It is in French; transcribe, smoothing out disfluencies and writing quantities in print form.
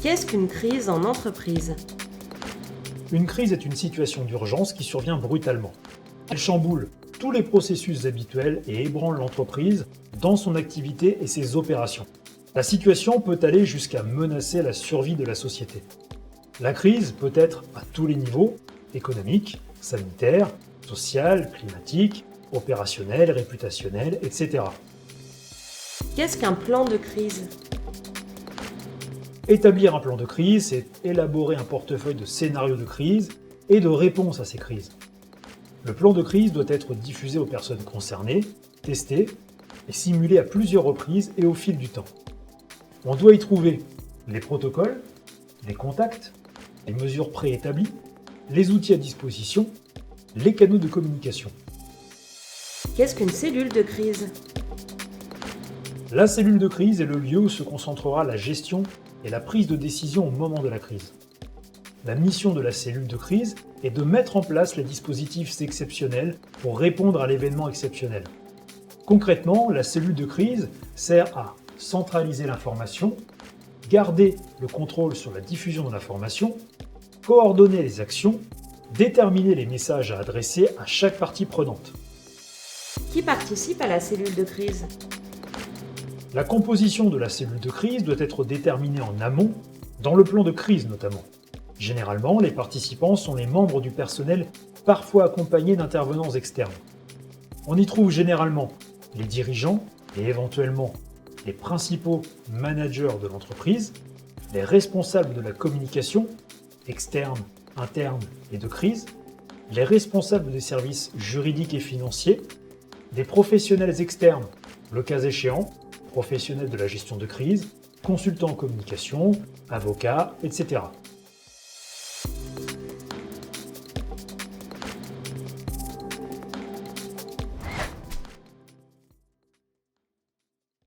Qu'est-ce qu'une crise en entreprise? Une crise est une situation d'urgence qui survient brutalement. Elle chamboule tous les processus habituels et ébranle l'entreprise dans son activité et ses opérations. La situation peut aller jusqu'à menacer la survie de la société. La crise peut être à tous les niveaux, économique, sanitaire, social, climatique, opérationnel, réputationnel, etc. Qu'est-ce qu'un plan de crise? Établir un plan de crise, c'est élaborer un portefeuille de scénarios de crise et de réponses à ces crises. Le plan de crise doit être diffusé aux personnes concernées, testé et simulé à plusieurs reprises et au fil du temps. On doit y trouver les protocoles, les contacts, les mesures préétablies, les outils à disposition, les canaux de communication. Qu'est-ce qu'une cellule de crise? La cellule de crise est le lieu où se concentrera la gestion et la prise de décision au moment de la crise. La mission de la cellule de crise est de mettre en place les dispositifs exceptionnels pour répondre à l'événement exceptionnel. Concrètement, la cellule de crise sert à centraliser l'information, garder le contrôle sur la diffusion de l'information, coordonner les actions, déterminer les messages à adresser à chaque partie prenante. Qui participe à la cellule de crise? La composition de la cellule de crise doit être déterminée en amont, dans le plan de crise notamment. Généralement, les participants sont les membres du personnel, parfois accompagnés d'intervenants externes. On y trouve généralement les dirigeants et éventuellement les principaux managers de l'entreprise, les responsables de la communication, externe, interne et de crise, les responsables des services juridiques et financiers, des professionnels externes, le cas échéant, professionnels de la gestion de crise, consultants en communication, avocats, etc.